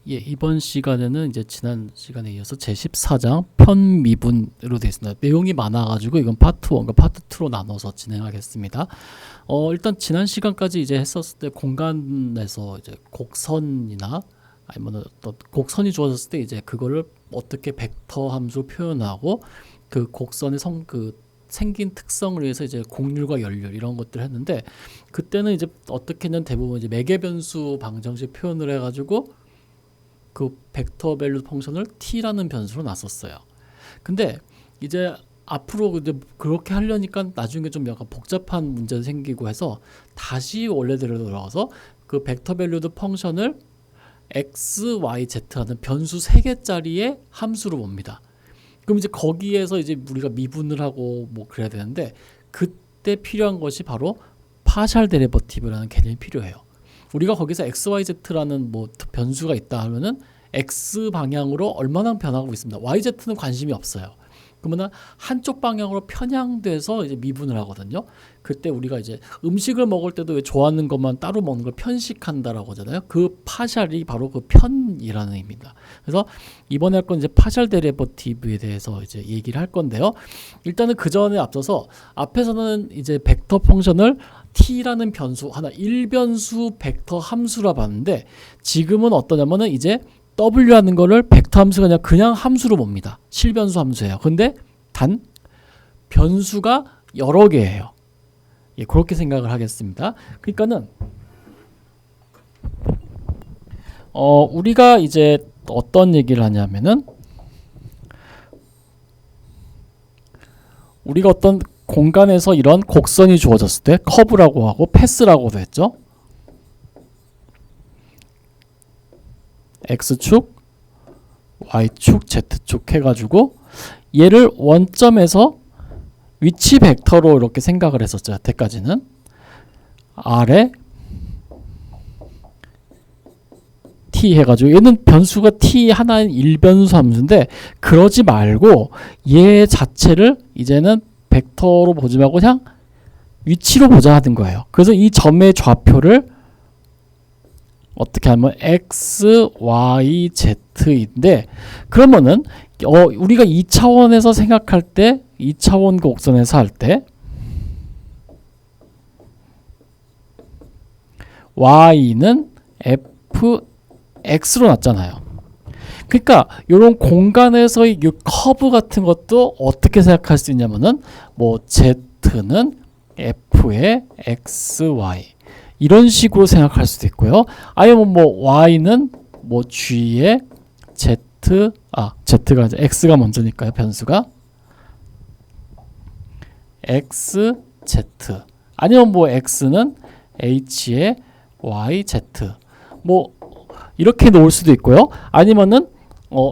예, 이번 시간에는 이제 지난 시간에 이어서 제14장 편미분으로 되어 있습니다. 내용이 많아가지고 이건 파트 1과 파트 2로 나눠서 진행하겠습니다. 일단 지난 시간까지 이제 했었을 때 공간에서 이제 곡선이나 아니면 어떤 곡선이 주어졌을 때 이제 그거를 어떻게 벡터 함수로 표현하고 그 곡선의 생긴 특성을 위해서 이제 곡률과 연률 이런 것들을 했는데, 그때는 이제 어떻게 했냐면 대부분 이제 매개 변수 방정식 표현을 해가지고 그 벡터 밸류 펑션을 t라는 변수로 놨었어요. 근데 이제 앞으로 이제 그렇게 하려니까 나중에 좀 약간 복잡한 문제도 생기고 해서 다시 원래대로 돌아가서 그 벡터 밸류드 펑션을 x, y, z라는 변수 3개짜리의 함수로 봅니다. 그럼 이제 거기에서 이제 우리가 미분을 하고 뭐 그래야 되는데, 그때 필요한 것이 바로 파셜 데리버티브라는 개념이 필요해요. 우리가 거기서 x, y, z라는 뭐 변수가 있다 하면은 x 방향으로 얼마나 변하고 있습니다. y, z는 관심이 없어요. 그러면 한쪽 방향으로 편향돼서 이제 미분을 하거든요. 그때 우리가 이제 음식을 먹을 때도 왜 좋아하는 것만 따로 먹는 걸 편식한다라고 하잖아요. 그 파셜이 바로 그 편이라는 의미입니다. 그래서 이번에 할 건 이제 파셜 데리버티브에 대해서 이제 얘기를 할 건데요. 일단은 그 전에 앞서서 앞에서는 이제 벡터 펑션을 t라는 변수 하나 1변수 벡터 함수라 봤는데, 지금은 어떠냐면은 이제 w 하는 거를 벡터 함수가 아니라 그냥 함수로 봅니다. 실변수 함수예요. 근데 단 변수가 여러 개예요. 예, 그렇게 생각을 하겠습니다. 그러니까는 우리가 이제 어떤 얘기를 하냐면은, 우리가 어떤 공간에서 이런 곡선이 주어졌을 때 커브라고 하고 패스라고도 했죠. X축, Y축, Z축 해가지고 얘를 원점에서 위치 벡터로 이렇게 생각을 했었죠. 여태까지는 R에 T 해가지고 얘는 변수가 T 하나인 1변수 함수인데, 그러지 말고 얘 자체를 이제는 벡터로 보지 말고 그냥 위치로 보자 하는 거예요. 그래서 이 점의 좌표를 어떻게 하면 x, y, z인데, 그러면은 우리가 2차원에서 생각할 때, 2차원 곡선에서 할 때 y는 fx로 놨잖아요. 그러니까 이런 공간에서의 이 커브 같은 것도 어떻게 생각할 수 있냐면은 뭐 z는 f의 xy 이런 식으로 생각할 수도 있고요. 아니면 뭐 y는 뭐 g의 z가 이제 x가 먼저니까요. 변수가 xz. 아니면 뭐 x는 h의 yz. 뭐 이렇게 놓을 수도 있고요. 아니면은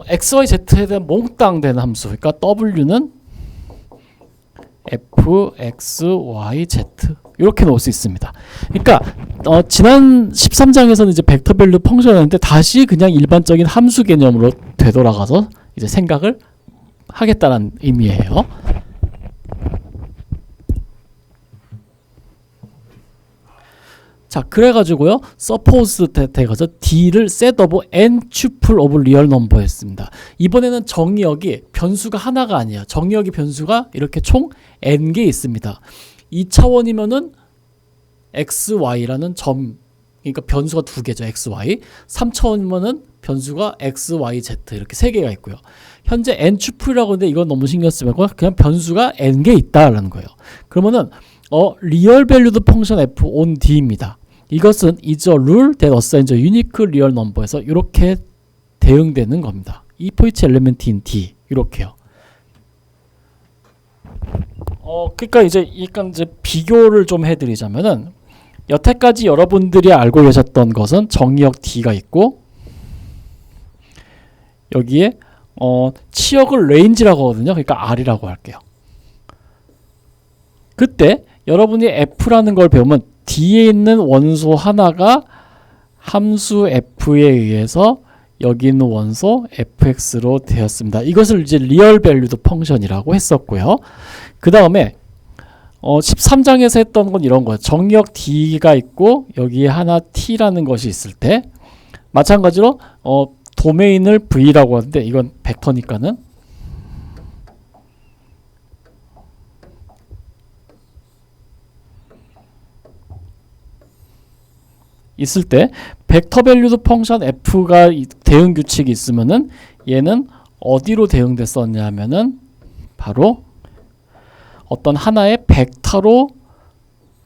x, y, z에 대한 몽땅 되는 함수. 그러니까 w는 f, x, y, z 이렇게 놓을 수 있습니다. 그러니까 지난 13장에서는 이제 벡터 밸류 펑션이었는데 다시 그냥 일반적인 함수 개념으로 되돌아가서 이제 생각을 하겠다는 의미예요. 자, 그래가지고요, suppose 돼가서 d를 set of n tuple of real number 했습니다. 이번에는 정의역이 변수가 하나가 아니에요. 정의역이 변수가 이렇게 총 n개 있습니다. 2차원이면은 x, y라는 점, 그러니까 변수가 2개죠. x, y. 3차원이면은 변수가 x, y, z 이렇게 3개가 있고요. 현재 n tuple이라고 하는데 이건 너무 신경 쓰지 말고 그냥 변수가 n개 있다라는 거예요. 그러면은 real valued function f on d입니다. 이것은 is a rule that assigns a unique real number에서 이렇게 대응되는 겁니다. if each element in D 이렇게요. 그러니까 이제 비교를 좀 해드리자면은, 여태까지 여러분들이 알고 계셨던 것은 정의역 D가 있고, 여기에 치역을 range라고 하거든요. 그러니까 R이라고 할게요. 그때 여러분이 F라는 걸 배우면 D에 있는 원소 하나가 함수 F에 의해서 여기 있는 원소 fx로 되었습니다. 이것을 이제 리얼 밸류드 펑션이라고 했었고요. 그 다음에 13장에서 했던 건 이런 거예요. 정의역 D가 있고 여기에 하나 T라는 것이 있을 때, 마찬가지로 도메인을 V라고 하는데 이건 벡터니까는 있을 때 벡터 밸류드 펑션 f가 대응 규칙이 있으면은 얘는 어디로 대응됐었냐 하면은 바로 어떤 하나의 벡터로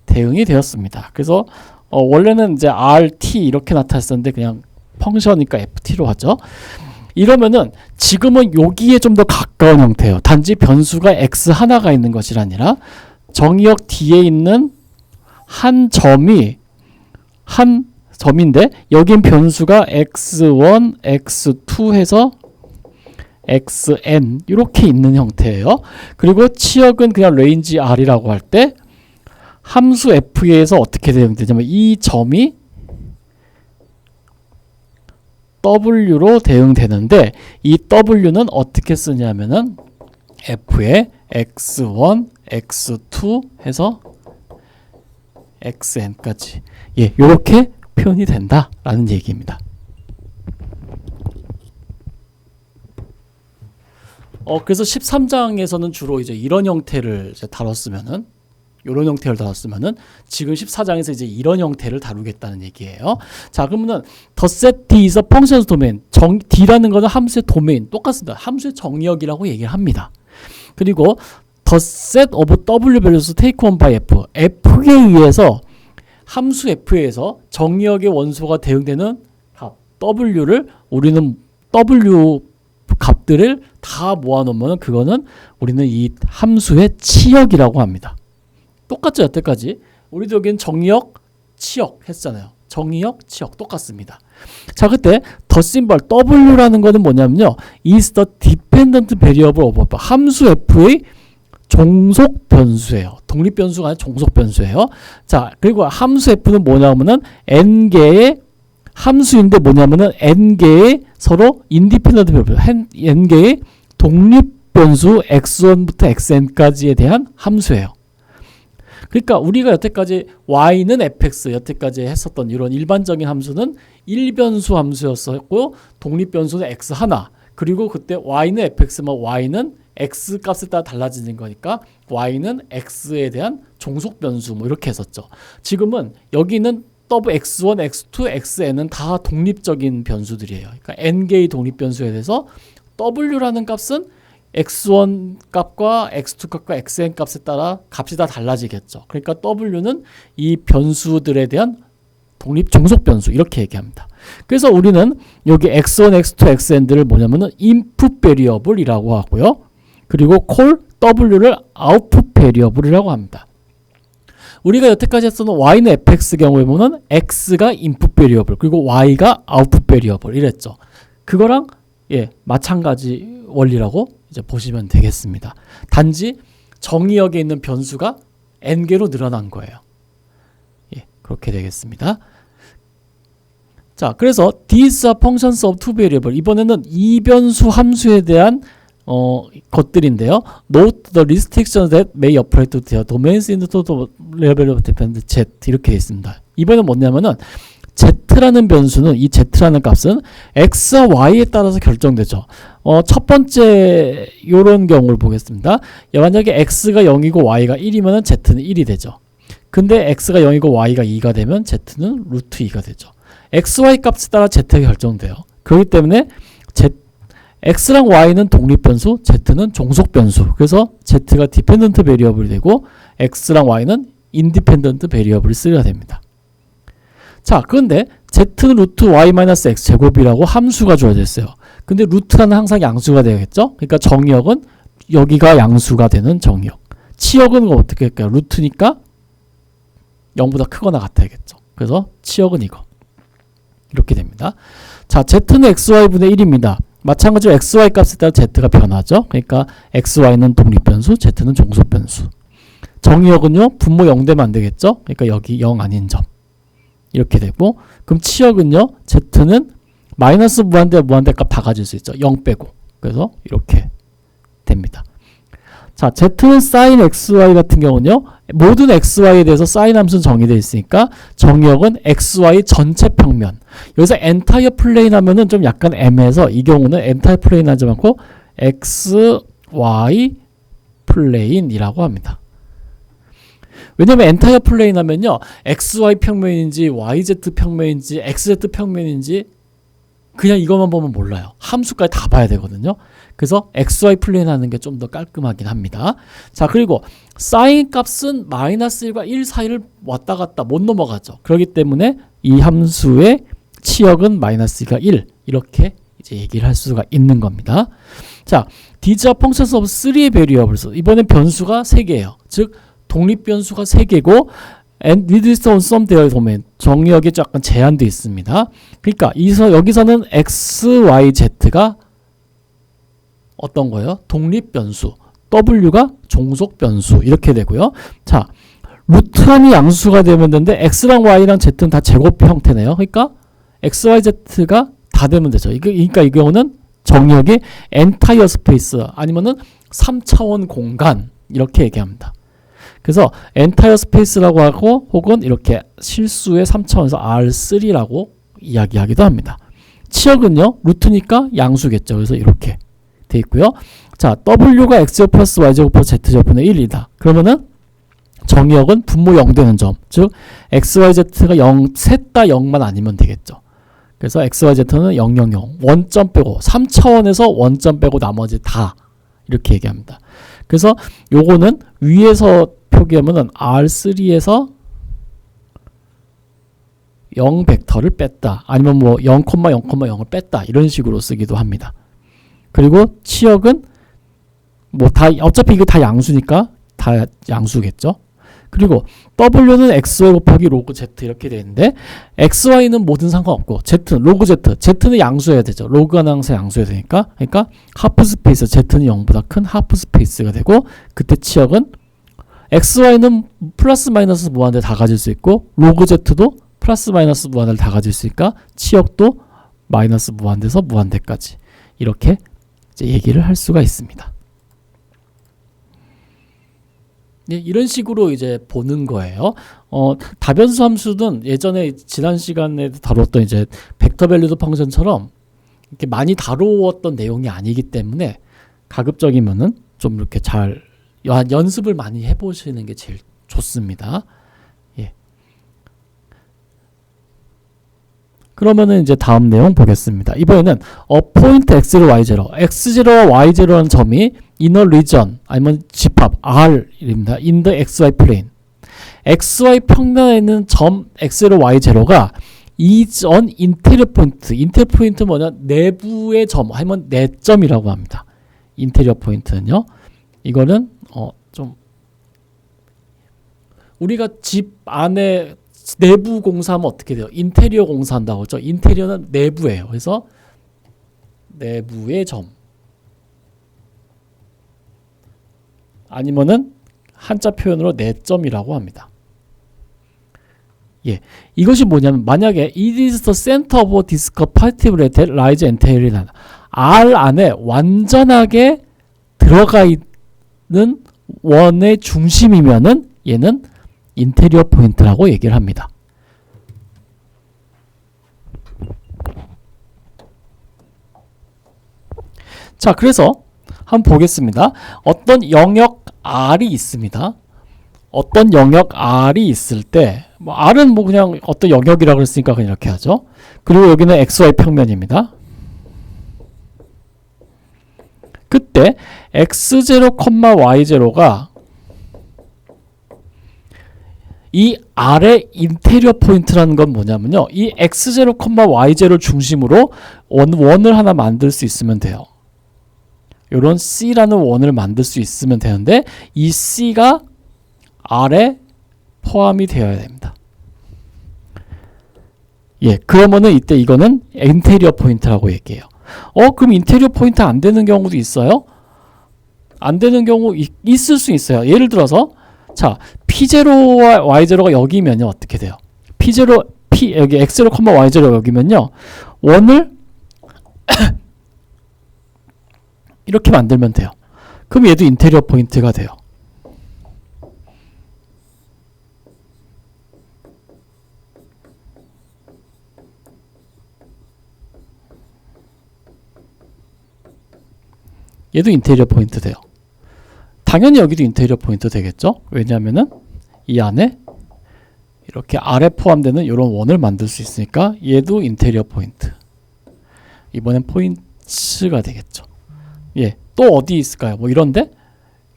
대응이 되었습니다. 그래서 원래는 이제 rt 이렇게 나타났었는데 그냥 펑션이니까 ft로 하죠. 이러면은 지금은 여기에 좀 더 가까운 형태예요. 단지 변수가 x 하나가 있는 것이 아니라 정의역 뒤에 있는 한 점인데 여긴 변수가 x1, x2 해서 xn 이렇게 있는 형태예요. 그리고 치역은 그냥 레인지 r이라고 할 때 함수 f에서 어떻게 대응되냐면 이 점이 w로 대응되는데 이 w는 어떻게 쓰냐면은 f에 x1, x2 해서 xn까지 이렇게 표현이 된다라는 얘기입니다. 그래서 13장에서는 주로 이제 이런 형태를 이제 다뤘으면은 이런 형태를 다뤘으면은 지금 14장에서 이제 이런 형태를 다루겠다는 얘기예요. 자, 그러면은 the set D is a function's domain. D라는 거는 함수의 도메인 똑같습니다. 함수의 정의역이라고 얘기를 합니다. 그리고 the set of W values taken by F. F에 의해서 함수 F에 의해서 정의역의 원소가 대응되는 값 W를 우리는 W 값들을 다 모아놓으면 그거는 우리는 이 함수의 치역이라고 합니다. 똑같죠 여태까지. 우리도 여기는 정의역, 치역 했잖아요. 정의역, 치역 똑같습니다. 자, 그때 the symbol W라는 거는 뭐냐면요, is the dependent variable of 함수 F의 종속 변수예요. 독립 변수가 아니라 종속 변수예요. 자, 그리고 함수 F는 뭐냐면은 n개의 함수인데 뭐냐면은 n개의 서로 인디펜던트 변수, n개의 독립 변수 x1부터 xn까지에 대한 함수예요. 그러니까 우리가 여태까지 y는 fx 여태까지 했었던 이런 일반적인 함수는 1변수 함수였었고 독립 변수는 x 하나, 그리고 그때 y는 fx면 y는 x 값에 따라 달라지는 거니까 y는 x에 대한 종속 변수 뭐 이렇게 했었죠. 지금은 여기는 x1, x2, xn은 다 독립적인 변수들이에요. 그러니까 n개의 독립 변수에 대해서 w라는 값은 x1 값과 x2 값과 xn 값에 따라 값이 다 달라지겠죠. 그러니까 w는 이 변수들에 대한 독립 종속 변수 이렇게 얘기합니다. 그래서 우리는 여기 x1, x2, xn들을 뭐냐면은 input variable이라고 하고요. 그리고 call w를 output variable이라고 합니다. 우리가 여태까지 했었던 y는 fx 경우에 보면 x가 input variable 그리고 y가 output variable 이랬죠. 그거랑 마찬가지 원리라고 이제 보시면 되겠습니다. 단지 정의역에 있는 변수가 n개로 늘어난 거예요. 그렇게 되겠습니다. 자, 그래서 these are functions of two variable. 이번에는 이변수 함수에 대한 것들인데요. Note the restrictions that may apply to their domains in the level of dependent z 이렇게 되어 있습니다. 이번엔 뭐냐면은 z라는 변수는 이 z라는 값은 x와 y에 따라서 결정되죠. 첫 번째 요런 경우를 보겠습니다. 만약에 x가 0이고 y가 1이면 z는 1이 되죠. 근데 x가 0이고 y가 2가 되면 z는 루트 2가 되죠. x, y 값에 따라 z가 결정돼요. 그렇기 때문에 x랑 y는 독립 변수, z는 종속 변수. 그래서 z가 디펜던트 베리어블이 되고 x랑 y는 인디펜던트 베리어블이 쓰여야 됩니다. 자, 그런데 z는 루트 y-x 제곱이라고 함수가 주어져 있어요. 근데 루트는 항상 양수가 되겠죠? 그러니까 정의역은 여기가 양수가 되는 정의역. 치역은 어떻게 할까요? 루트니까 0보다 크거나 같아야겠죠. 그래서 치역은 이거. 이렇게 됩니다. 자, z는 xy분의 1입니다. 마찬가지로 xy 값에 따라 z가 변하죠. 그러니까 xy는 독립변수, z는 종속변수. 정의역은요, 분모 0 되면 안 되겠죠. 그러니까 여기 0 아닌 점. 이렇게 되고, 그럼 치역은요, z는 마이너스 무한대, 무한대 값 다 가질 수 있죠. 0 빼고. 그래서 이렇게 됩니다. 자, Z는 sin xy 같은 경우는요. 모든 xy에 대해서 sin 함수는 정의되어 있으니까 정의역은 xy 전체 평면. 여기서 entire plane 하면은 좀 약간 애매해서 이 경우는 entire plane 하지 않고 xy 플레인이라고 합니다. 왜냐면 entire plane 하면요. xy 평면인지 yz 평면인지 xz 평면인지 그냥 이것만 보면 몰라요. 함수까지 다 봐야 되거든요. 그래서 xy 플레인 하는 게 좀 더 깔끔하긴 합니다. 자, 그리고 sin 값은 마이너스 1과 1 사이를 왔다 갔다 못 넘어가죠. 그렇기 때문에 이 함수의 치역은 마이너스 1과 1 이렇게 이제 얘기를 할 수가 있는 겁니다. 자, these are functions of 3 variables. 이번엔 변수가 3개예요. 즉 독립 변수가 3개고 and with respect on some their domain. 정의역에 약간 제한도 있습니다. 그러니까 여기서는 x, y, z가 어떤 거예요? 독립 변수. w가 종속 변수. 이렇게 되고요. 자, 루트함이 양수가 되면 되는데 x랑 y랑 z는 다 제곱 형태네요. 그러니까 x, y, z가 다 되면 되죠. 그러니까 이 경우는 정의역이 entire space 아니면은 3차원 공간 이렇게 얘기합니다. 그래서 entire space라고 하고 혹은 이렇게 실수의 3차원에서 R3라고 이야기하기도 합니다. 치역은요. 루트니까 양수겠죠. 그래서 이렇게 돼 있고요. 자, W가 X제곱 플러스 Y제곱 플러스 Z제곱분의 1이다. 그러면은 정의역은 분모 0 되는 점. 즉 X, Y, Z가 0, 셋 다 0만 아니면 되겠죠. 그래서 X, Y, Z는 0, 0, 0. 원점 빼고 3차원에서 원점 빼고 나머지 다 이렇게 얘기합니다. 그래서 요거는 위에서 표기하면은 R3에서 0 벡터를 뺐다. 아니면 뭐 0,0,0을 뺐다. 이런 식으로 쓰기도 합니다. 그리고 치역은 뭐 다 어차피 이거 다 양수니까 다 양수겠죠. 그리고 W는 XY 곱하기 로그 Z 이렇게 되어 있는데 XY는 뭐든 상관없고 Z는 로그 Z, Z는 양수해야 되죠. 로그가 항상 양수해야 되니까 그러니까 하프 스페이스 Z는 0보다 큰 하프 스페이스가 되고 그때 치역은 XY는 플러스 마이너스 무한대 다 가질 수 있고 로그 Z도 플러스 마이너스 무한대를 다 가질 수 있으니까 치역도 마이너스 무한대에서 무한대까지 이렇게 이제 얘기를 할 수가 있습니다. 네, 이런 식으로 이제 보는 거예요. 다변수 함수는 예전에 지난 시간에 다뤘던 이제 벡터 밸류드 펑션처럼 이렇게 많이 다루었던 내용이 아니기 때문에 가급적이면은 좀 이렇게 잘 연습을 많이 해보시는 게 제일 좋습니다. 예. 그러면은 이제 다음 내용 보겠습니다. 이번에는 포인트 x0, y0, x0와 y0라는 점이 inner region 아니면 집합 R입니다. in the xy plane. xy 평면에 있는 점 x0, y0가 is an interior point. 인테리어 포인트 뭐냐? 내부의 점, 아니면 내점이라고 합니다. 인테리어 포인트는요. 이거는 좀 우리가 집 안에 내부 공사하면 어떻게 돼요? 인테리어 공사한다고 했죠. 인테리어는 내부예요. 그래서 내부의 점 아니면은 한자 표현으로 내점이라고 합니다. 예, 이것이 뭐냐면 만약에 it is the center of a disk partitively that lies entirely R 안에 완전하게 들어가 있는 원의 중심이면은 얘는 인테리어 포인트라고 얘기를 합니다. 자, 그래서 한번 보겠습니다. 어떤 영역 R이 있습니다. 어떤 영역 R이 있을 때 뭐 R은 뭐 그냥 어떤 영역이라고 그랬으니까 그냥 이렇게 하죠. 그리고 여기는 XY 평면입니다. 그때 x0, y0가 이 R의 인테리어 포인트라는 건 뭐냐면요. 이 x0, y0를 중심으로 원을 하나 만들 수 있으면 돼요. 요런 C라는 원을 만들 수 있으면 되는데 이 C가 R에 포함이 되어야 됩니다. 예, 그러면은 이때 이거는 인테리어 포인트라고 얘기해요. 그럼 인테리어 포인트 안 되는 경우도 있어요? 안 되는 경우 있을 수 있어요. 예를 들어서 자, P0와 Y0가 여기면요. 어떻게 돼요? 여기 X0, Y0가 여기면요. 원을 이렇게 만들면 돼요. 그럼 얘도 인테리어 포인트가 돼요. 얘도 인테리어 포인트 돼요. 당연히 여기도 인테리어 포인트 되겠죠? 왜냐하면은 이 안에 이렇게 아래 포함되는 이런 원을 만들 수 있으니까 얘도 인테리어 포인트. 이번엔 포인트가 되겠죠. 예, 또 어디 있을까요? 뭐 이런데,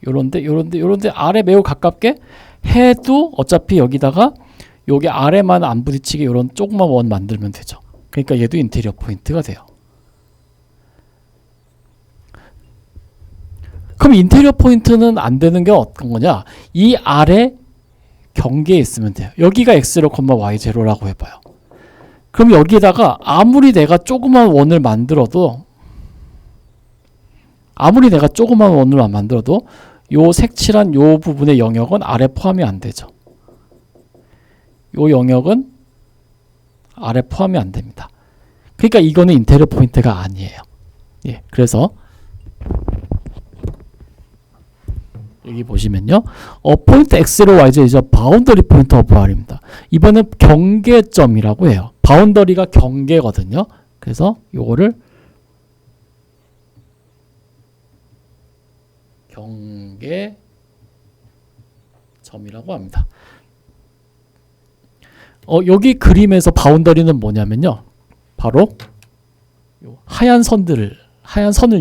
요런데 아래 매우 가깝게 해도 어차피 여기다가 여기 아래만 안 부딪히게 이런 조그만 원 만들면 되죠. 그러니까 얘도 인테리어 포인트가 돼요. 그럼 인테리어 포인트는 안 되는 게 어떤 거냐? 이 아래 경계에 있으면 돼요. 여기가 x0, y0라고 해봐요. 그럼 여기에다가 아무리 내가 조그만 원을 만들어도 요 색칠한 요 부분의 영역은 아래 포함이 안 되죠. 요 영역은 아래 포함이 안 됩니다. 그러니까 이거는 인테리어 포인트가 아니에요. 예, 그래서 여기 보시면요, 포인트 x0, y0이죠. 바운더리 포인트 오브 r입니다. 이번엔 경계점이라고 해요. 바운더리가 경계거든요. 그래서 요거를 경계점이라고 합니다. 여기 그림에서 바운더리는 뭐냐면요, 바로 요 하얀 선을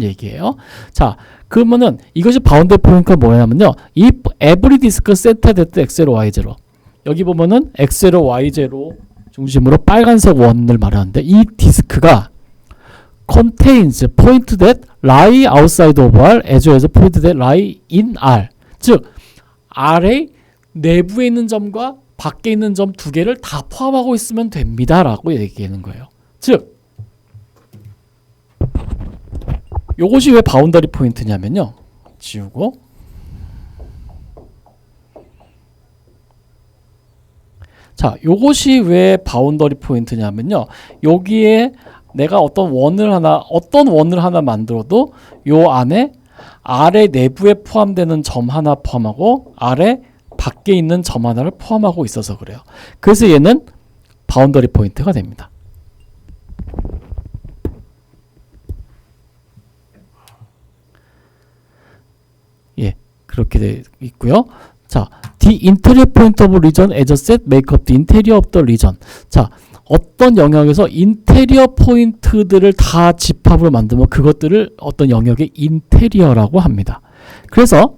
얘기해요. 자, 그러면은 이것이 바운더리 포인트가 뭐냐면요, 이 every disk set at x0, y0, 여기 보면은 x0, y0 중심으로 빨간색 원을 말하는데, 이 디스크가 contains point that lie outside of R as well as point that lie in R. 즉 R의 내부에 있는 점과 밖에 있는 점 두 개를 다 포함하고 있으면 됩니다 라고 얘기하는 거예요. 즉 요것이 왜 바운더리 포인트냐면요, 지우고, 자, 요것이 왜 바운더리 포인트냐면요, 여기에 내가 어떤 원을 하나 만들어도 요 안에 아래 내부에 포함되는 점 하나 포함하고 아래 밖에 있는 점 하나를 포함하고 있어서 그래요. 그래서 얘는 바운더리 포인트가 됩니다. 예, 그렇게 돼 있고요. 자, the interior point of region as a set make up the interior of the region. 자, 어떤 영역에서 인테리어 포인트들을 다 집합으로 만들면 그것들을 어떤 영역의 인테리어라고 합니다. 그래서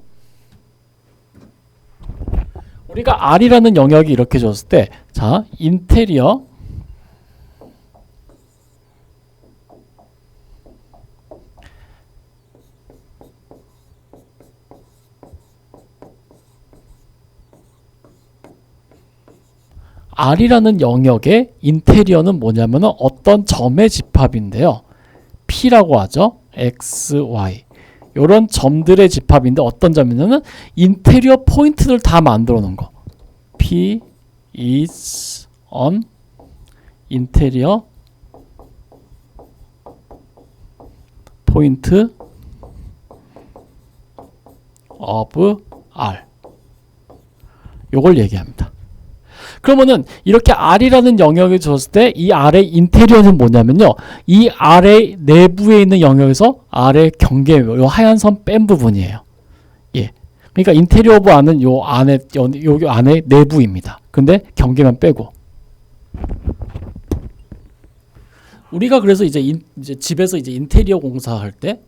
우리가 R이라는 영역이 이렇게 줬을 때, 자, 인테리어 R이라는 영역의 인테리어는 뭐냐면 어떤 점의 집합인데요. P라고 하죠. X, Y. 이런 점들의 집합인데 어떤 점이냐면 인테리어 포인트를 다 만들어 놓은 거. P is on interior point of R. 요걸 얘기합니다. 그러면은 이렇게 R이라는 영역을 줬을 때 이 R의 인테리어는 뭐냐면요, 이 R의 내부에 있는 영역에서 R의 경계, 요 하얀 선 뺀 부분이에요. 예, 그러니까 인테리어 오브 R은 요 안에 내부입니다. 근데 경계만 빼고. 우리가 그래서 이제 집에서 이제 인테리어 공사할 때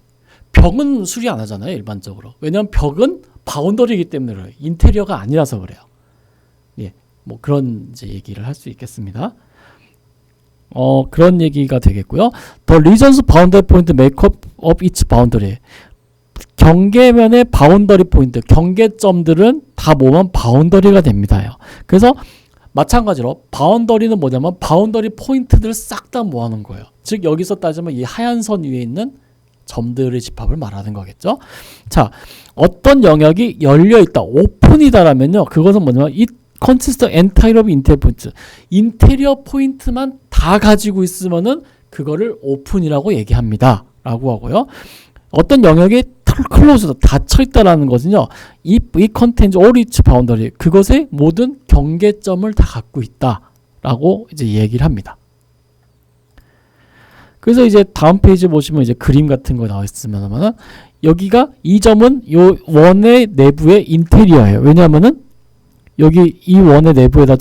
벽은 수리 안 하잖아요, 일반적으로. 왜냐하면 벽은 바운더리이기 때문에 그래요. 인테리어가 아니라서 그래요. 예. 뭐 그런 이제 얘기를 할 수 있겠습니다. 그런 얘기가 되겠고요. The regions boundary point make up of its boundary. 경계면의 바운더리 포인트, 경계점들은 다 모으면 바운더리가 됩니다. 그래서 마찬가지로 바운더리는 뭐냐면 바운더리 포인트들을 싹 다 모아놓은 거예요. 즉 여기서 따지면 이 하얀 선 위에 있는 점들의 집합을 말하는 거겠죠. 자, 어떤 영역이 열려있다, 오픈이다라면요, 그것은 뭐냐면 이 consist entire of interior point. 인테리어 포인트만 다 가지고 있으면은 그거를 오픈이라고 얘기합니다. 라고 하고요. 어떤 영역이 클로즈드 닫혀 있다라는 것은요. 이 contains all its boundary 그것의 모든 경계점을 다 갖고 있다라고 이제 얘기를 합니다. 그래서 이제 다음 페이지 보시면 이제 그림 같은 거 나와 있으면은 여기가 이 점은 요 원의 내부의 인테리어예요. 왜냐하면은 여기 이 원의 내부에다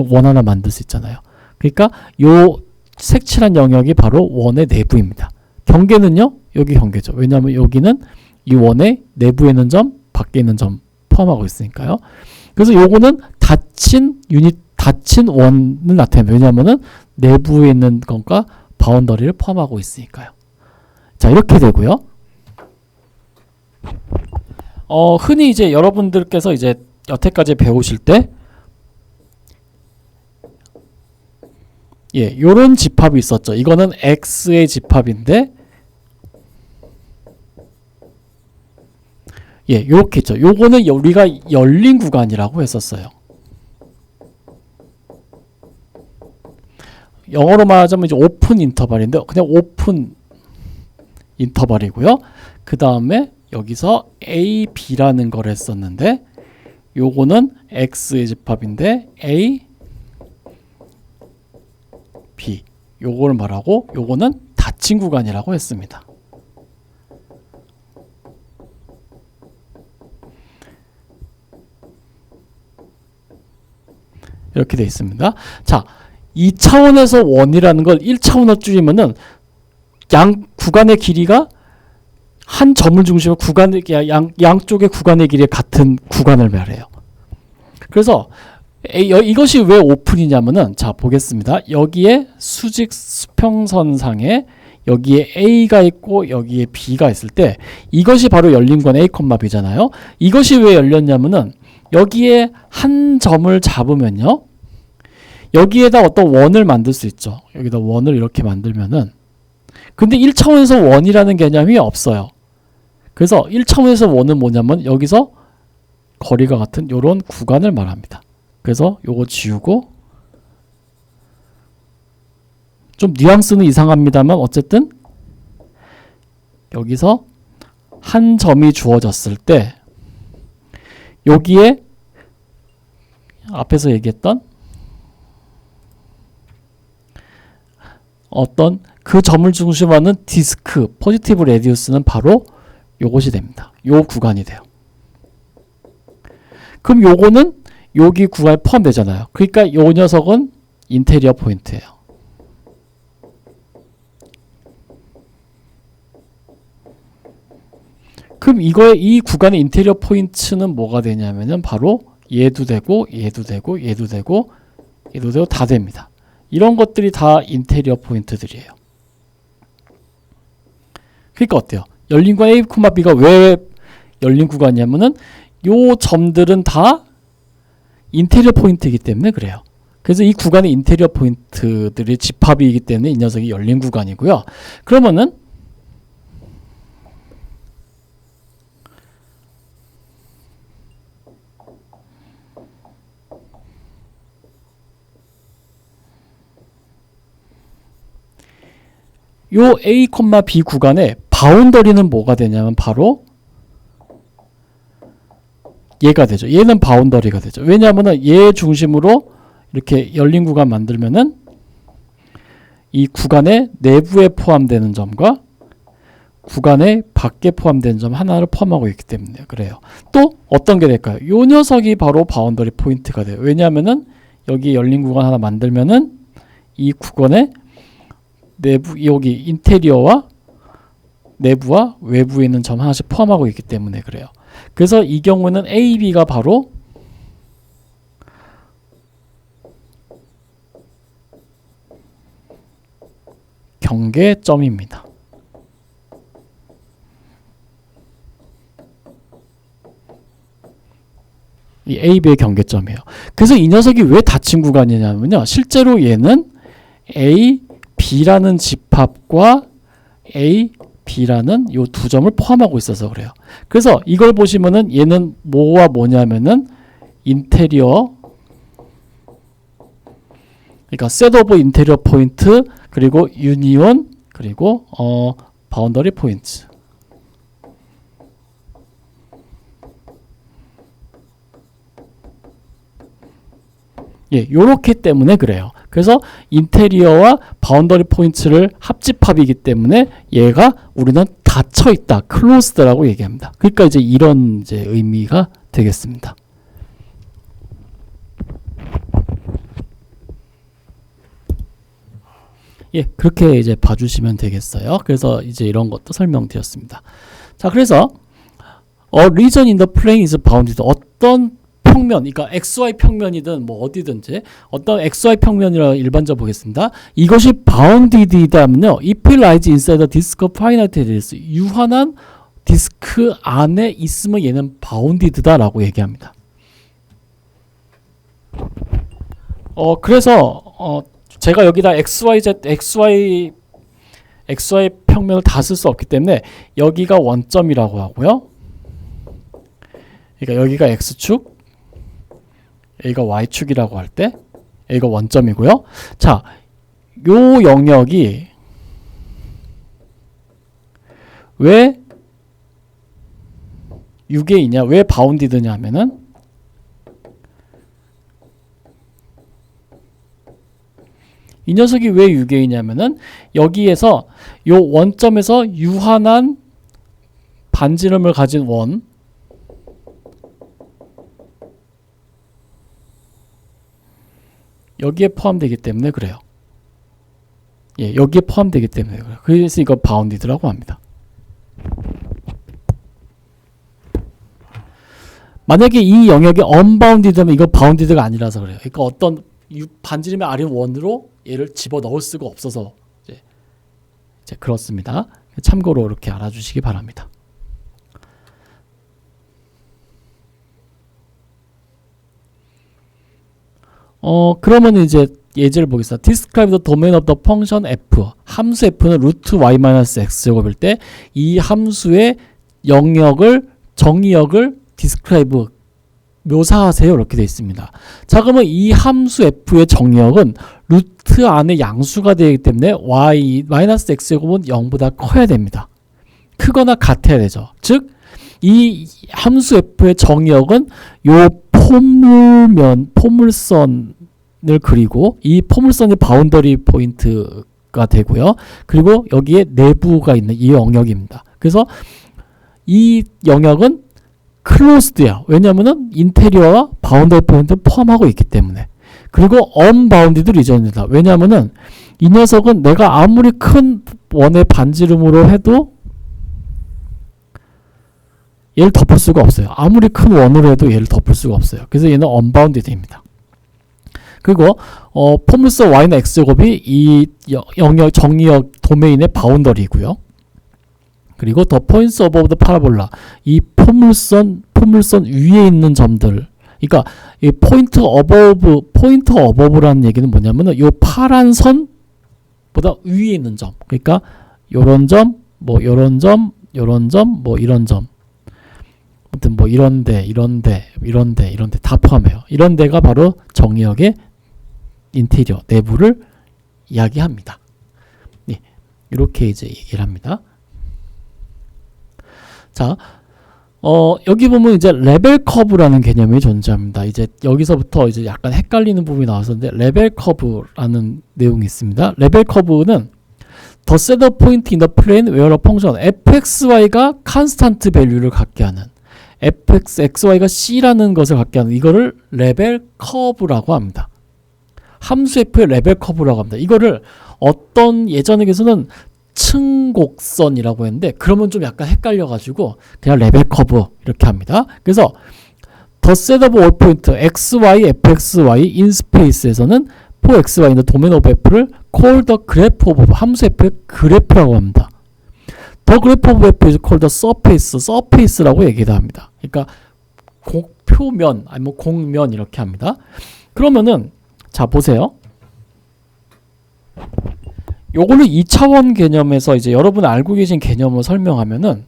원 하나 만들 수 있잖아요. 그러니까 요 색칠한 영역이 바로 원의 내부입니다. 경계는요, 여기 경계죠. 왜냐하면 여기는 이 원의 내부에 있는 점, 밖에 있는 점 포함하고 있으니까요. 그래서 요거는 닫힌 원을 나타내요. 왜냐하면은 내부에 있는 것과 바운더리를 포함하고 있으니까요. 자, 이렇게 되고요. 흔히 이제 여러분들께서 이제 여태까지 배우실 때 요런 집합이 있었죠. 이거는 X의 집합인데 요렇게 있죠. 요거는 우리가 열린 구간이라고 했었어요. 영어로 말하자면 이제 오픈 인터벌인데 그냥 오픈 인터벌이고요. 그 다음에 여기서 A, B라는 걸 했었는데 요거는 X의 집합인데 A, B 요걸 말하고 요거는 닫힌 구간이라고 했습니다. 이렇게 되어 있습니다. 자, 2차원에서 원이라는 걸 1차원으로 줄이면은 양 구간의 길이가 한 점을 중심으로 양쪽의 구간의 길이 같은 구간을 말해요. 그래서 이것이 왜 오픈이냐면은 자 보겠습니다. 여기에 수직 수평선상에 여기에 A가 있고 여기에 B가 있을 때 이것이 바로 열린 구간 A, B잖아요. 이것이 왜 열렸냐면은 여기에 한 점을 잡으면요. 여기에다 어떤 원을 만들 수 있죠. 여기다 원을 이렇게 만들면은 근데 1차원에서 원이라는 개념이 없어요. 그래서 1차원에서 원은 뭐냐면 여기서 거리가 같은 이런 구간을 말합니다. 그래서 요거 지우고 좀 뉘앙스는 이상합니다만 어쨌든 여기서 한 점이 주어졌을 때 여기에 앞에서 얘기했던 어떤 그 점을 중심으로 하는 디스크 포지티브 레디우스는 바로 요것이 됩니다. 요 구간이 돼요. 그럼 요거는 여기 구간에 포함되잖아요. 그러니까 요 녀석은 인테리어 포인트예요. 그럼 이 구간의 인테리어 포인트는 뭐가 되냐면은 바로 얘도 되고 얘도 되고 얘도 되고 얘도 되고 다 됩니다. 이런 것들이 다 인테리어 포인트들이에요. 그러니까 어때요? 열린 구간 A, B가 왜 열린 구간이냐면은 요 점들은 다 인테리어 포인트이기 때문에 그래요. 그래서 이 구간의 인테리어 포인트들이 집합이기 때문에 이 녀석이 열린 구간이고요. 그러면은 요 A, B 구간의 바운더리는 뭐가 되냐면 바로 얘가 되죠. 얘는 바운더리가 되죠. 왜냐하면 얘 중심으로 이렇게 열린 구간 만들면은 이 구간의 내부에 포함되는 점과 구간의 밖에 포함되는 점 하나를 포함하고 있기 때문에 그래요. 또 어떤 게 될까요? 요 녀석이 바로 바운더리 포인트가 돼요. 왜냐하면은 여기 열린 구간 하나 만들면은 이 구간의 내부 여기 인테리어와 내부와 외부에 있는 점 하나씩 포함하고 있기 때문에 그래요. 그래서 이 경우는 A, B가 바로 경계점입니다. 이 A, B의 경계점이에요. 그래서 이 녀석이 왜 닫힌 구간이냐면요. 실제로 얘는 A, B라는 집합과 A, B라는 요 두 점을 포함하고 있어서 그래요. 그래서 이걸 보시면은 얘는 뭐와 뭐냐면은 인테리어 그러니까 셋 오브 인테리어 포인트 그리고 유니온 그리고 바운더리 포인트 예, 요렇기 때문에 그래요. 그래서 인테리어와 바운더리 포인트를 합집합이기 때문에 얘가 우리는 닫혀 있다, 클로즈드라고 얘기합니다. 그러니까 이제 이런 이제 의미가 되겠습니다. 예, 그렇게 이제 봐주시면 되겠어요. 그래서 이제 이런 것도 설명드렸습니다. 자, 그래서 region in the plane is bounded. 어떤 평면, 그러니까 XY 평면이든 뭐 어디든지 어떤 XY 평면이라 일반적으로 보겠습니다. 이것이 bounded이다면요, if it lies inside a disk of finite radius, 유한한 디스크 안에 있으면 얘는 bounded다라고 얘기합니다. 그래서 제가 여기다 XY 평면을 다 쓸 수 없기 때문에 여기가 원점이라고 하고요. 그러니까 여기가 X축, 여기가 Y축이라고 할 때 여기가 원점이고요. 자, 요 영역이 왜 6에 있냐, 왜 바운디드냐 하면은 이 녀석이 왜 6에 있냐면은 여기에서 요 원점에서 유한한 반지름을 가진 원, 여기에 포함되기 때문에 그래요. 예, 여기에 포함되기 때문에 그래요. 그래서 이거 바운디드라고 합니다. 만약에 이 영역이 언바운디드면 이거 바운디드가 아니라서 그래요. 그러니까 어떤 반지름의 아래 원으로 얘를 집어 넣을 수가 없어서 이제 그렇습니다. 참고로 이렇게 알아주시기 바랍니다. 그러면 이제 예제를 보겠습니다. Describe the domain of the function f. 함수 f는 루트 y-x 제곱일 때 이 함수의 영역을, 정의역을 describe, 묘사하세요. 이렇게 되어 있습니다. 자, 그러면 이 함수 f의 정의역은 루트 안에 양수가 되기 때문에 y-x 제곱은 0보다 커야 됩니다. 크거나 같아야 되죠. 즉, 이 함수 f의 정의역은 요 포물선을 그리고 이 포물선이 바운더리 포인트가 되고요. 그리고 여기에 내부가 있는 이 영역입니다. 그래서 이 영역은 클로즈드야. 왜냐하면 인테리어와 바운더리 포인트를 포함하고 있기 때문에. 그리고 언바운디드 리전이다. 왜냐하면 이 녀석은 내가 아무리 큰 원의 반지름으로 해도 얘를 덮을 수가 없어요. 아무리 큰 원으로 해도 얘를 덮을 수가 없어요. 그래서 얘는 언바운디드입니다. 그리고 포물선 y는 x제곱이 이 영역, 정의역 도메인의 바운더리고요. 그리고 the points above the parabola, 이 포물선 위에 있는 점들, 그러니까 이 포인트 어버브라는 얘기는 뭐냐면은 요 파란 선보다 위에 있는 점, 그러니까 요런 점, 뭐 요런 점, 요런 점, 뭐 이런 점, 아무튼 뭐 이런데 다 포함해요. 이런 데가 바로 정의역의 인테리어, 내부를 이야기합니다. 네, 이렇게 이제 얘기를 합니다. 자, 여기 보면 이제 레벨 커브라는 개념이 존재합니다. 이제 여기서부터 이제 약간 헷갈리는 부분이 나왔었는데, 레벨 커브라는 내용이 있습니다. 레벨 커브는 the set point in the plane where a function fxy가 const value를 갖게 하는, fxy가 c라는 것을 갖게 하는 이거를 레벨 커브라고 합니다. 함수 f의 레벨 커브라고 합니다. 이거를 어떤 예전에서는 층곡선이라고 했는데, 그러면 좀 약간 헷갈려가지고 그냥 레벨 커브 이렇게 합니다. 그래서 the set of all point xy, fxy in space에서는 for xy는 domain of f를 call the graph of 함수 f의 그래프라고 합니다. the graph of f is called the surface라고 얘기도 합니다. 그러니까 표면 아니면 공면 이렇게 합니다. 그러면은 자 보세요. 요거를 2차원 개념에서 이제 여러분 알고 계신 개념을 설명하면은,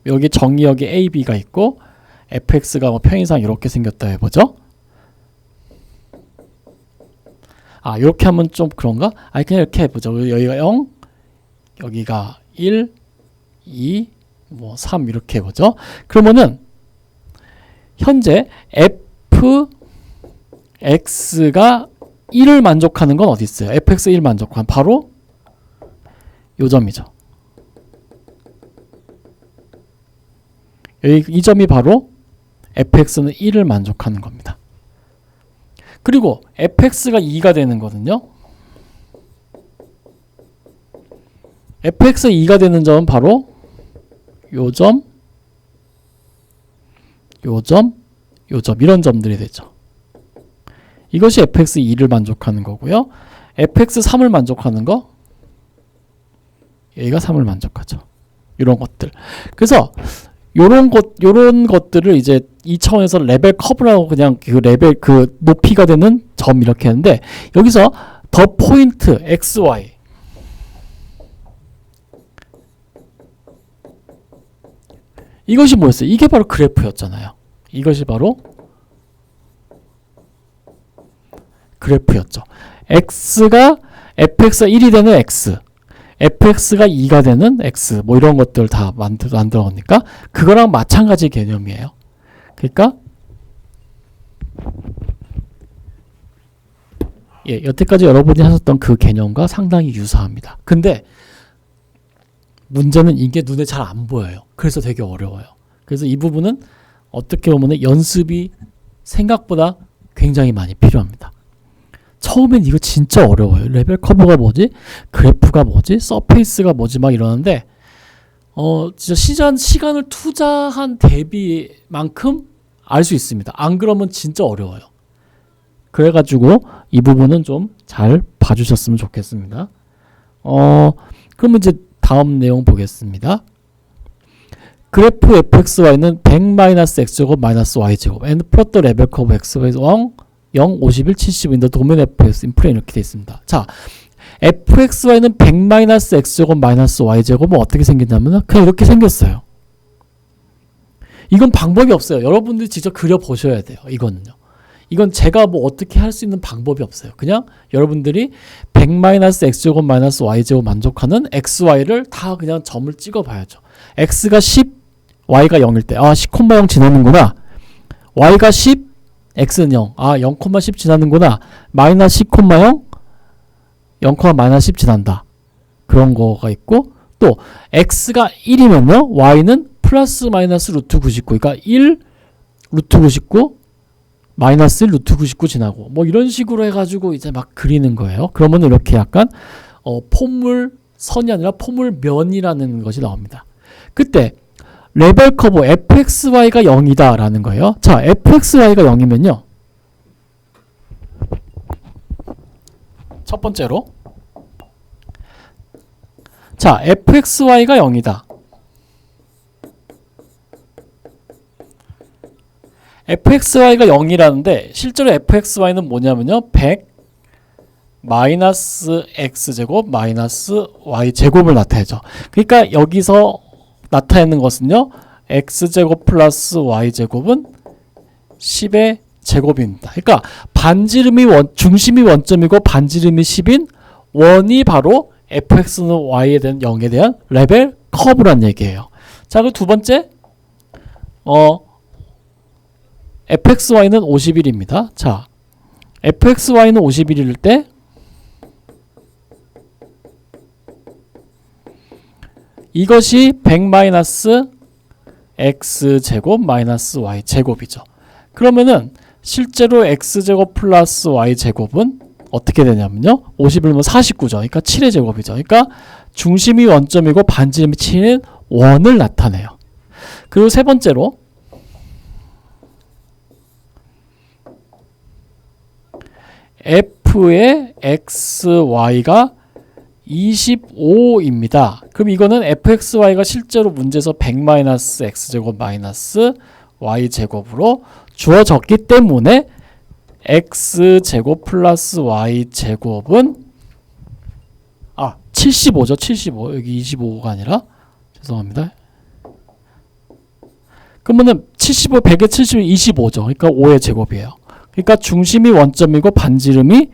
여기 정의역이 A, B가 있고 fx가 뭐 평행상 이렇게 생겼다 해보죠. 아, 이렇게 하면 좀 그런가? 아, 그냥 이렇게 해보죠. 여기가 0, 여기가 1, 2, 뭐 3 이렇게 해보죠. 그러면은 현재 fx가 1을 만족하는 건 어디 있어요? fx 1 만족한 바로 요 점이죠. 여기 이 점이 바로 fx는 1을 만족하는 겁니다. 그리고 fx가 2가 되는 거는요. fx가 2가 되는 점은 바로 요 점, 요 점, 요 점 이런 점들이 되죠. 이것이 fx 2를 만족하는 거고요. fx 3을 만족하는 거 얘가 3을 만족하죠. 이런 것들. 그래서 요런 것들을 이제 이 차원에서 레벨 커브라고 그냥 그 레벨 그 높이가 되는 점 이렇게 하는데 여기서 더 포인트 xy 이것이 뭐였어요? 이게 바로 그래프였잖아요. 이것이 바로 그래프였죠. x가 fx가 1이 되는 x, fx가 2가 되는 x 뭐 이런 것들 다 만들어니까 그거랑 마찬가지 개념이에요. 그러니까 예, 여태까지 여러분이 하셨던 그 개념과 상당히 유사합니다. 근데 문제는 이게 눈에 잘 안 보여요. 그래서 되게 어려워요. 그래서 이 부분은 어떻게 보면 연습이 생각보다 굉장히 많이 필요합니다. 처음엔 이거 진짜 어려워요. 레벨 커브가 뭐지? 그래프가 뭐지? 서페이스가 뭐지? 막 이러는데 진짜 시간을 투자한 대비만큼 알 수 있습니다. 안 그러면 진짜 어려워요. 그래가지고 이 부분은 좀 잘 봐주셨으면 좋겠습니다. 그러면 이제 다음 내용 보겠습니다. 그래프 fxy는 100-x제곱 -y제곱 and plot the level curve xy 0, 51, 70 in the domain fx in plane 이렇게 되어 있습니다. 자, fxy는 100-x제곱 -y제곱은 어떻게 생긴다면 그냥 이렇게 생겼어요. 이건 방법이 없어요. 여러분들이 직접 그려보셔야 돼요. 이거는요. 이건 제가 뭐 어떻게 할 수 있는 방법이 없어요. 그냥 여러분들이 100-x제곱 -y제곱 만족하는 xy를 다 그냥 점을 찍어 봐야죠. x가 10, y가 0일 때 10,0 지나는구나. y가 10, x는 0. 0,10 지나는구나. 마이너스 10,0, 0,-10 지난다. 그런 거가 있고 또 x가 1이면요. y는 플러스 마이너스 루트 99. 그러니까 1, 루트 99, 마이너스 1, 루트 99 지나고 뭐 이런 식으로 해가지고 이제 막 그리는 거예요. 그러면 이렇게 약간 포물선이 아니라 포물면이라는 것이 나옵니다. 그때 레벨 커브 fxy가 0이다 라는 거예요. 자, fxy가 0이면요. 첫 번째로 자, fxy가 0이다. fxy가 0이라는데 실제로 fxy는 뭐냐면요. 100 마이너스 x제곱 마이너스 y제곱을 나타내죠. 그러니까 여기서 나타내는 것은요. x제곱 플러스 y제곱은 10의 제곱입니다. 그러니까 반지름이 중심이 원점이고 반지름이 10인 원이 바로 fx는 y에 대한 0에 대한 레벨 커브란 얘기예요. 자, 그 두 번째 fxy는 51입니다. 자, fxy는 51일 때 이것이 100 x제곱 마이너스 y제곱이죠. 그러면은 실제로 x제곱 플러스 y제곱은 어떻게 되냐면요. 51면 49죠. 그러니까 7의 제곱이죠. 그러니까 중심이 원점이고 반지름이 7인 원을 나타내요. 그리고 세 번째로 f의 xy가 25입니다. 그럼 이거는 fxy가 실제로 문제에서 100-x제곱 마이너스 y제곱으로 주어졌기 때문에 x제곱 플러스 y제곱은 75죠. 75. 여기 25가 아니라 죄송합니다. 그러면은 75, 100에 70, 25죠. 그러니까 5의 제곱이에요. 그러니까 중심이 원점이고 반지름이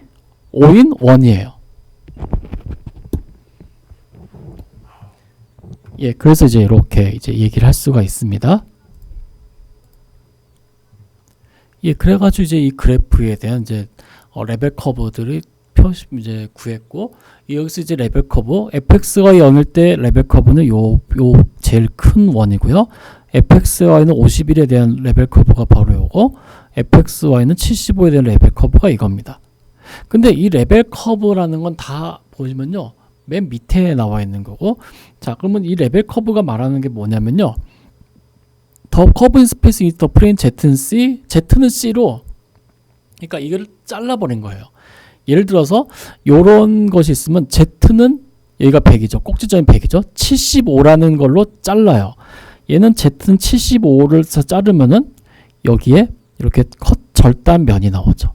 5인 원이에요. 예, 그래서 이제 이렇게 이제 얘기를 할 수가 있습니다. 예, 그래가지고 이제 이 그래프에 대한 이제 레벨 커브들이 표시 이제 구했고, 여기서 이제 레벨 커브 fx가 0일 때 레벨 커브는 요 제일 큰 원이고요. fxy는 51에 대한 레벨 커브가 바로 요거, fxy는 75에 대한 레벨 커브가 이겁니다. 근데 이 레벨 커브라는 건 다 보시면요, 맨 밑에 나와 있는 거고, 자, 그러면 이 레벨 커브가 말하는 게 뭐냐면요, The curve in space is the plane Z는 C, Z는 C로, 그러니까 이걸 잘라버린 거예요. 예를 들어서 요런 것이 있으면 Z는 여기가 100이죠. 꼭지점이 100이죠. 75라는 걸로 잘라요. 얘는 Z는 75를 자르면은 여기에 이렇게 절단면이 나오죠.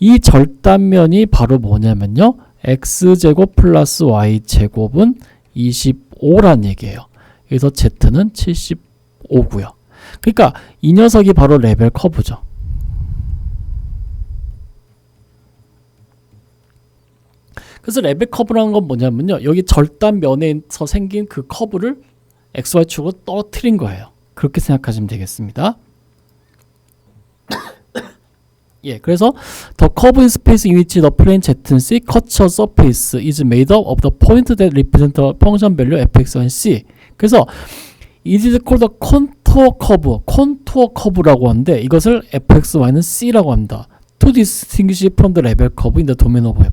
이 절단면이 바로 뭐냐면요, x제곱 플러스 y제곱은 25란 얘기예요. 그래서 Z는 75고요. 그러니까 이 녀석이 바로 레벨 커브죠. 그래서 레벨 커브라는 건 뭐냐면요, 여기 절단면에서 생긴 그 커브를 xy축으로 떨어뜨린 거예요. 그렇게 생각하시면 되겠습니다. 예, 그래서 the curve in space in which the plane ZC cuts a surface is made up of the point that represent the function value fx, y, c. 그래서 it is called the contour curve, contour curve라고 하는데 이것을 fx, y는 c라고 합니다. To distinguish from the level curve in the domain of f.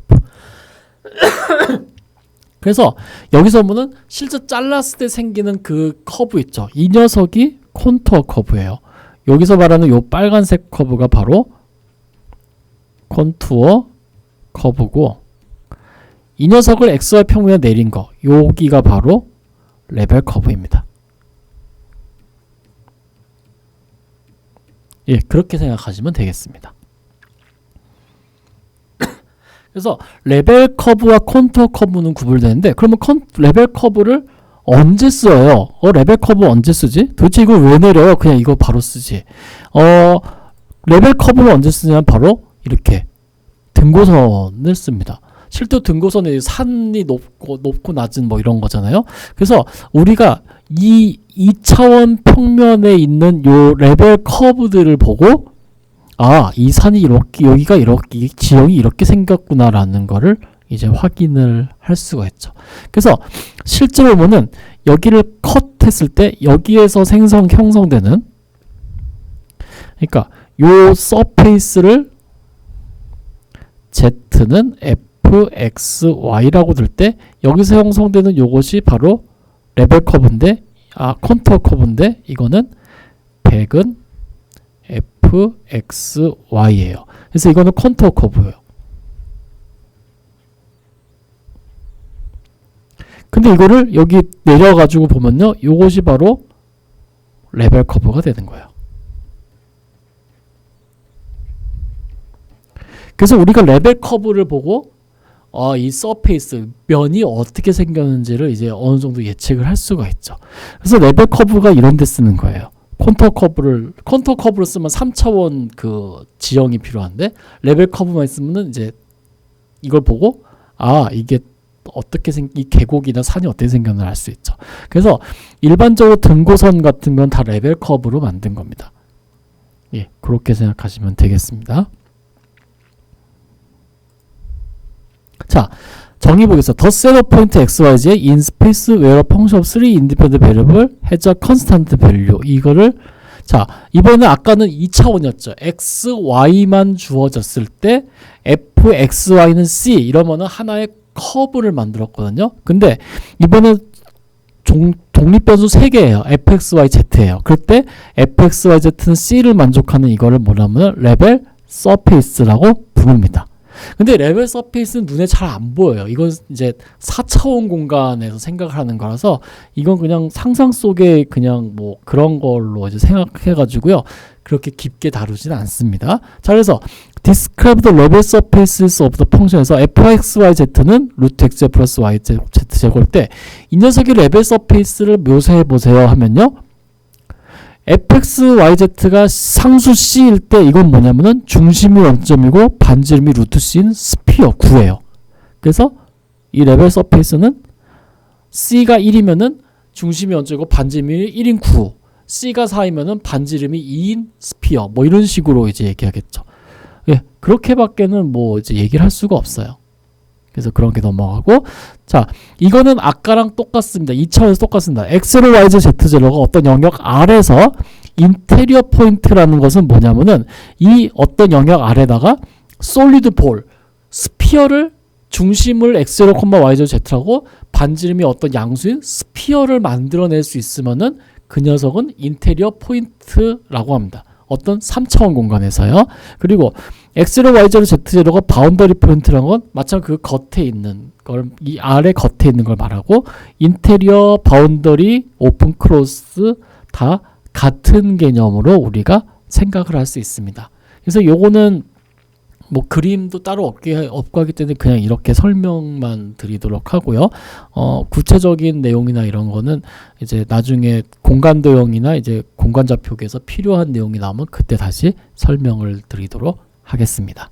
그래서 여기서 보면 실제 잘랐을 때 생기는 그 커브 있죠. 이 녀석이 콘투어 커브예요. 여기서 말하는 요 빨간색 커브가 바로 콘투어 커브고, 이 녀석을 xy 평면에 내린 거, 여기가 바로 레벨 커브입니다. 예, 그렇게 생각하시면 되겠습니다. 그래서 레벨 커브와 콘투어 커브는 구분되는데, 그러면 레벨 커브를 언제 써요? 레벨 커브 언제 쓰지? 도대체 이걸 왜 내려요? 그냥 이거 바로 쓰지. 레벨 커브를 언제 쓰냐면 바로 이렇게 등고선을 씁니다. 실제 등고선에 산이 높고 낮은 뭐 이런 거잖아요. 그래서 우리가 이 2차원 평면에 있는 요 레벨 커브들을 보고, 아, 이 산이 이렇게, 여기가 이렇게, 지형이 이렇게 생겼구나라는 거를 이제 확인을 할 수가 있죠. 그래서 실제로 보면은 여기를 컷했을 때 여기에서 형성되는, 그러니까 요 서페이스를 Z는 fxy라고 들 때 여기서 형성되는 요것이 바로 레벨 커브인데, 컨투어 커브인데, 이거는 100은 fxy예요. 그래서 이거는 컨투어 커브예요. 근데 이거를 여기 내려가지고 보면요, 요것이 바로 레벨 커브가 되는 거예요. 그래서 우리가 레벨 커브를 보고 이 서페이스 면이 어떻게 생겼는지를 이제 어느 정도 예측을 할 수가 있죠. 그래서 레벨 커브가 이런 데 쓰는 거예요. 컨투어 커브를 쓰면 3차원 그 지형이 필요한데, 레벨 커브만 있으면은 이제 이걸 보고 이게 어떻게 이 계곡이나 산이 어떻게 생겼나 알 수 있죠. 그래서 일반적으로 등고선 같은 건 다 레벨 커브로 만든 겁니다. 예, 그렇게 생각하시면 되겠습니다. 자, 정의 보겠습니다. The set of point xyz in space where a function of three independent variable has a constant value. 이거를, 자, 이번에 아까는 2차원이었죠. x, y만 주어졌을 때 f, x, y는 c 이러면은 하나의 커브를 만들었거든요. 근데 이번엔 독립변수 3개예요. fx, y, z예요. 그럴 때 fx, y, z는 c를 만족하는 이거를 뭐냐면 레벨 서페이스라고 부릅니다. 근데 레벨 서페이스는 눈에 잘 안 보여요. 이건 이제 4차원 공간에서 생각을 하는 거라서 이건 그냥 상상 속에 그냥 뭐 그런 걸로 이제 생각해 가지고요, 그렇게 깊게 다루지는 않습니다. 자, 그래서 describe the level surfaces of the function에서 fxyz는 루트 x 플러스 yz제곱일 때 이 녀석의 레벨 서페이스를 묘사해 보세요 하면요, fxyz가 상수 c일 때 이건 뭐냐면은 중심이 0점이고 반지름이 루트 c인 스피어 9예요. 그래서 이 레벨 서페이스는 c가 1이면은 중심이 어쩌고 반지름이 1인 9, C가 4이면은 반지름이 2인 스피어 뭐 이런 식으로 이제 얘기하겠죠. 예, 그렇게밖에는 뭐 이제 얘기를 할 수가 없어요. 그래서 그런 게 넘어가고, 자, 이거는 아까랑 똑같습니다. 2차원에서 똑같습니다. X로 Y, Z, Z가 어떤 영역 아래서 인테리어 포인트라는 것은 뭐냐면은 이 어떤 영역 아래다가 솔리드 볼, 스피어를 중심을 X로, Y, Z, Z라고 반지름이 어떤 양수인 스피어를 만들어낼 수 있으면은 그 녀석은 인테리어 포인트라고 합니다. 어떤 3차원 공간에서요. 그리고 X로, Y, Z, Z가 바운더리 포인트라는 건 마찬가지 그 겉에 있는 걸, 이 아래 겉에 있는 걸 말하고, 인테리어, 바운더리, 오픈, 크로스 다 같은 개념으로 우리가 생각을 할 수 있습니다. 그래서 요거는 뭐 그림도 따로 없고 하기 때문에 그냥 이렇게 설명만 드리도록 하고요. 구체적인 내용이나 이런 거는 이제 나중에 공간 도형이나 이제 공간 좌표계에서 필요한 내용이 나오면 그때 다시 설명을 드리도록 하겠습니다.